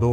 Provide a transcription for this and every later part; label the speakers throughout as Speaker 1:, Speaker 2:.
Speaker 1: 2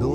Speaker 1: 2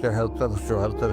Speaker 1: 73-74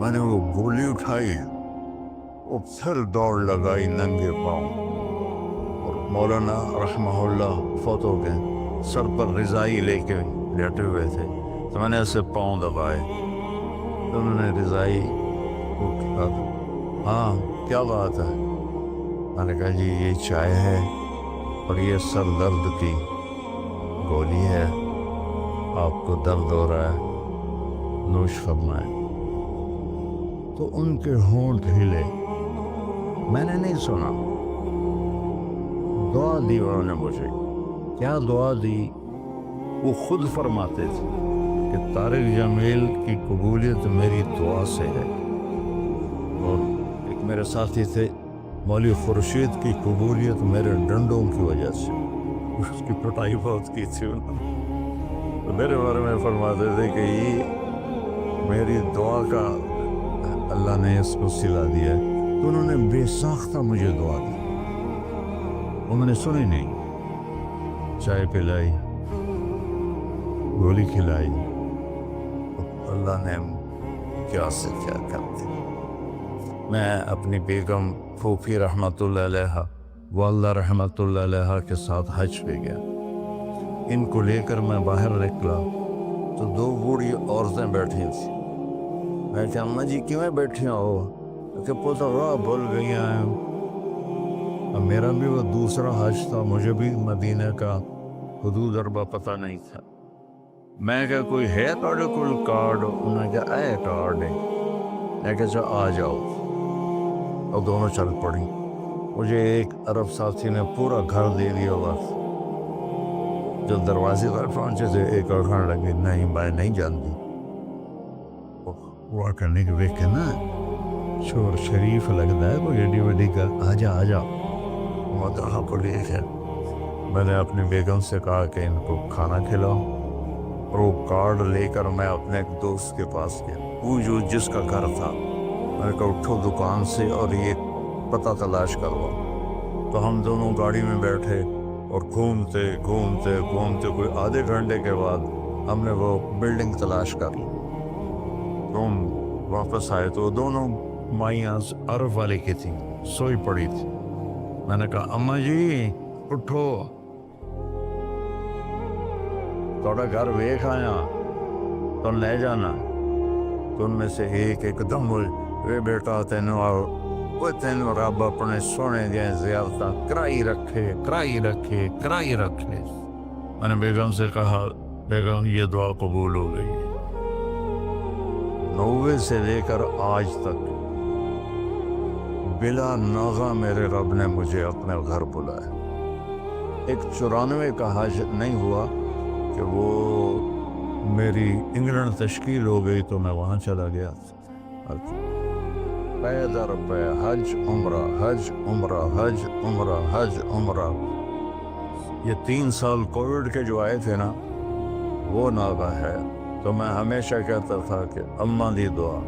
Speaker 1: میں نے وہ گولی اٹھائی، وہ پھر دوڑ لگائی ننگے پاؤں، اور مولانا رحمہ اللہ فوت ہو گئے، سر پر رضائی لے کے لیٹے ہوئے تھے، تو میں نے اسے پاؤں دبائے، تو انہوں نے رضائی اٹھا، ہاں کیا بات ہے؟ میں نے کہا جی یہ چائے ہے اور یہ سر درد کی گولی ہے، آپ کو درد ہو رہا ہے، نوش فرمائیں۔ تو ان کے ہونٹ ہلے، میں نے نہیں سنا، دعا دی انہوں نے مجھے۔ کیا دعا دی؟ وہ خود فرماتے تھے کہ طارق جمیل کی قبولیت میری دعا سے ہے، اور ایک میرے ساتھی تھے مولوی خورشید کی قبولیت میرے ڈنڈوں کی وجہ سے، اس کی پٹائی بہت کی تھی انہوں نے، تو میرے بارے میں فرماتے تھے کہ یہ میری دعا کا اللہ نے اس کو سلا دیا ہے۔ تو انہوں نے بے ساختہ مجھے دعا دی، انہوں نے سنی نہیں، چائے پلائی، گولی کھلائی، اللہ نے کیا سے کیا کر دی۔ میں اپنی بیگم پھوپھی رحمۃ اللہ علیہ، والدہ رحمۃ اللہ علیہ کے ساتھ حج پہ گیا، ان کو لے کر میں باہر نکلا تو دو بوڑھی عورتیں بیٹھی تھیں۔ میں کہ اماں جی کیوں بیٹھی ہو؟ کہ پوتا راہ بھول گئی ہیں، اب میرا بھی وہ دوسرا حج تھا، مجھے بھی مدینہ کا حدود اربع پتہ نہیں تھا۔ میں کہ کوئی ہے تھوڑے کول کارڈ؟ انہوں نے کہا اے کارڈ ہے۔ میں کہ اچھا آ جاؤ، اور دونوں چل پڑی۔ مجھے ایک عرب ساتھی نے پورا گھر دے دیا، بس جب دروازے پر پہنچے تھے ایک اور کھانے لگے، نہیں میں نہیں جانتی، ہوا کرنے کے دیکھ کے نا شور شریف لگتا ہے، کوئی ایڈی وڈی کر آ جا آ جا، مدعا کو لے کے میں نے اپنی بیگم سے کہا کہ ان کو کھانا کھلاؤ، اور وہ کارڈ لے کر میں اپنے ایک دوست کے پاس گیا، وہ جو جس کا گھر تھا، میں نے کہا اٹھو دکان سے اور یہ پتہ تلاش کرواؤ۔ تو ہم دونوں گاڑی میں بیٹھے اور گھومتے گھومتے گھومتے کوئی آدھے گھنٹے کے بعد ہم نے وہ بلڈنگ تلاش کر لی۔ ہم واپس آئے تو دونوں مائیاں عرب والے کی تھیں، سوئی پڑی تھی۔ میں نے کہا اماں جی اٹھو، تھوڑا گھر ویکھ آیا تو لے جانا۔ تو ان میں سے ایک دم ہوئے بیٹا تینوں رب اپنے سونے دیا زیارتاں کرائی رکھے۔ میں نے بیگم سے کہا بیگم یہ دعا قبول ہو گئی، 90 سے لے کر آج تک بلا ناغہ میرے رب نے مجھے اپنے گھر بلایا۔ ایک 94 کا حج نہیں ہوا کہ وہ میری انگلینڈ تشکیل ہو گئی تو میں وہاں چلا گیا، پے در پے حج عمرہ حج عمرہ حج عمرہ حج عمرہ۔ یہ 3 سال کووڈ کے جو آئے تھے نا، وہ ناغہ ہے۔ تو میں ہمیشہ کہتا تھا کہ اماں دی دعا۔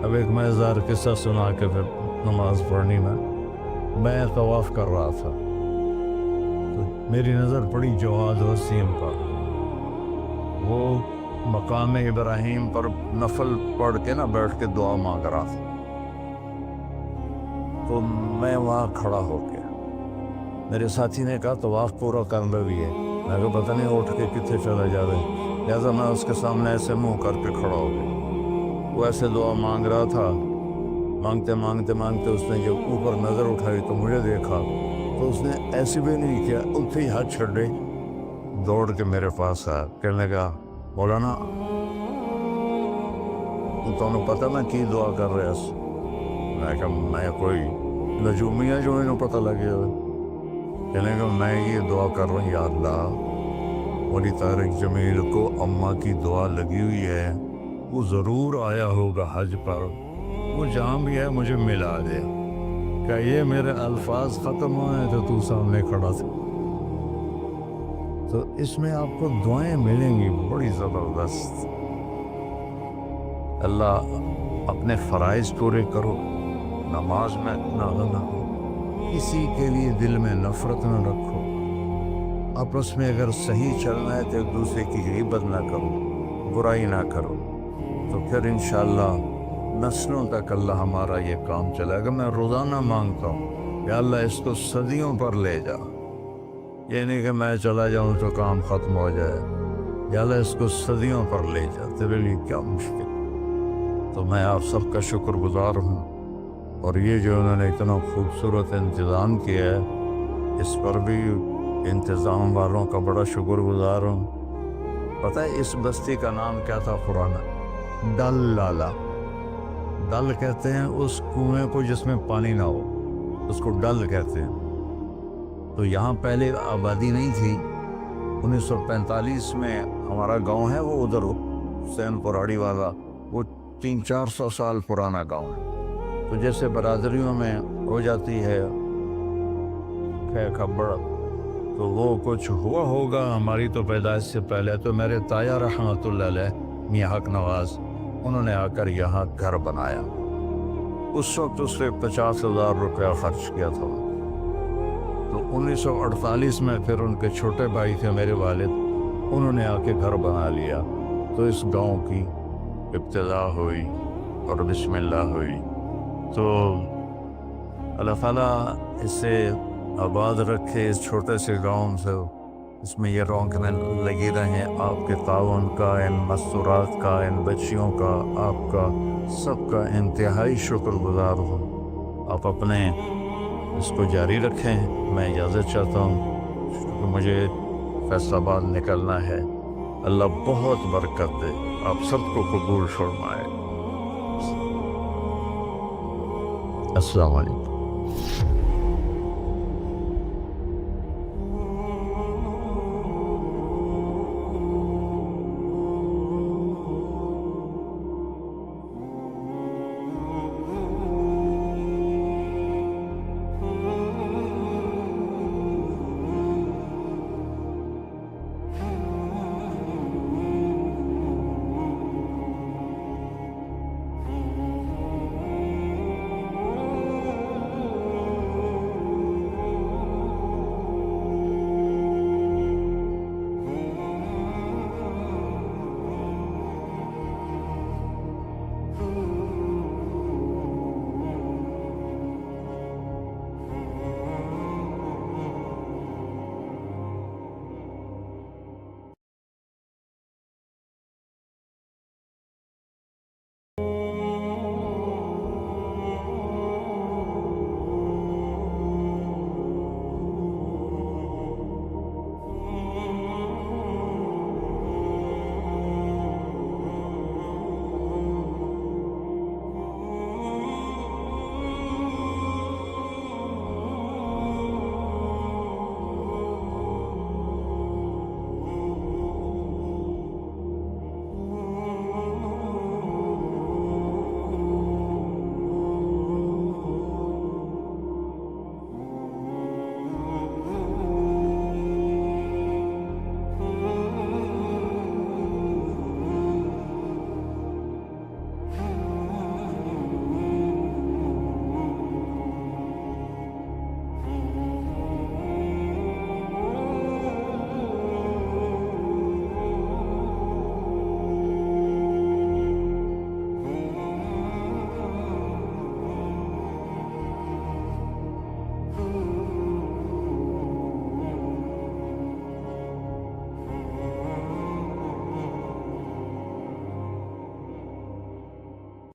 Speaker 1: اب ایک مزیدار قصہ سنا کے پھر نماز پڑھنی میں طواف کر رہا تھا، تو میری نظر پڑی جواد وسیم پر، وہ مقام ابراہیم پر نفل پڑھ کے نا بیٹھ کے دعا مانگ رہا تھا۔ تو میں وہاں کھڑا ہو گیا، میرے ساتھی نے کہا طواف پورا کرنا بھی ہے، میں کہا پتہ نہیں اٹھ کے کتنے چلا جاوے، لہٰذا میں اس کے سامنے ایسے منہ کر کے کھڑا ہو گیا۔ وہ ایسے دعا مانگ رہا تھا، مانگتے مانگتے مانگتے اس نے جب اوپر نظر اٹھائی تو مجھے دیکھا، تو اس نے ایسے بھی نہیں کیا، اتنے ہی ہاتھ چھڑے دوڑ کے میرے پاس آیا، کہنے لگا مولانا تمہیں پتہ میں کی دعا کر رہا سی؟ میں کہا میں کوئی نجومی ہے جو انہوں پتہ لگے ہوئے؟ کہنے لگا میں یہ دعا کر رہا ہوں، یا اللہ مولی طارق جمیل کو اماں کی دعا لگی ہوئی ہے، وہ ضرور آیا ہوگا حج پر، وہ جہاں بھی ہے مجھے ملا دے۔ کہ یہ میرے الفاظ ختم ہوئے تو تو سامنے کھڑا تھا۔ تو اس میں آپ کو دعائیں ملیں گی بڑی زبردست۔ اللہ اپنے فرائض پورے کرو، نماز میں ناغہ نہ ہو، کسی کے لیے دل میں نفرت نہ رکھو، آپس میں اگر صحیح چلنا ہے تو ایک دوسرے کی غیبت نہ کرو، برائی نہ کرو، تو پھر انشاءاللہ نسلوں تک اللہ ہمارا یہ کام چلے گا۔ میں روزانہ مانگتا ہوں کہ اللہ اس کو صدیوں پر لے جا، یہ نہیں کہ میں چلا جاؤں تو کام ختم ہو جائے، یا اللہ اس کو صدیوں پر لے جا، تیرے لیے کیا مشکل۔ تو میں آپ سب کا شکر گزار ہوں، اور یہ جو انہوں نے اتنا خوبصورت انتظام کیا ہے اس پر بھی انتظام والوں کا بڑا شکر گزار ہوں۔ پتہ ہے اس بستی کا نام کیا تھا پرانا؟ ڈل لالا۔ ڈل کہتے ہیں اس کنویں کو جس میں پانی نہ ہو، اس کو ڈل کہتے ہیں۔ تو یہاں پہلے آبادی نہیں تھی۔ 1945 میں ہمارا گاؤں ہے وہ ادھر حسین پراڑی والا، وہ 300-400 سال پرانا گاؤں ہے۔ تو جیسے برادریوں میں ہو جاتی ہے خبر، تو وہ کچھ ہوا ہوگا ہماری تو پیدائش سے پہلے۔ تو میرے تایا رحمۃ اللہ علیہ میاں حق نواز، انہوں نے آ کر یہاں گھر بنایا۔ اس وقت اس نے 50,000 روپیہ خرچ کیا تھا۔ تو 1948 میں پھر ان کے چھوٹے بھائی تھے میرے والد، انہوں نے آ کے گھر بنا لیا۔ تو اس گاؤں کی ابتدا ہوئی اور بسم اللہ ہوئی۔ تو اللہ تعالیٰ اسے آباد رکھے، اس چھوٹے سے گاؤں سے اس میں یہ رونقیں لگی رہیں۔ آپ کے تعاون کا، ان مستورات کا، ان بچیوں کا، آپ کا سب کا انتہائی شکر گزار ہوں۔ آپ اپنے اس کو جاری رکھیں۔ میں اجازت چاہتا ہوں کہ مجھے فیصل آباد نکلنا ہے۔ اللہ بہت برکت دے، آپ سب کو قبول فرمائے۔ السلام علیکم۔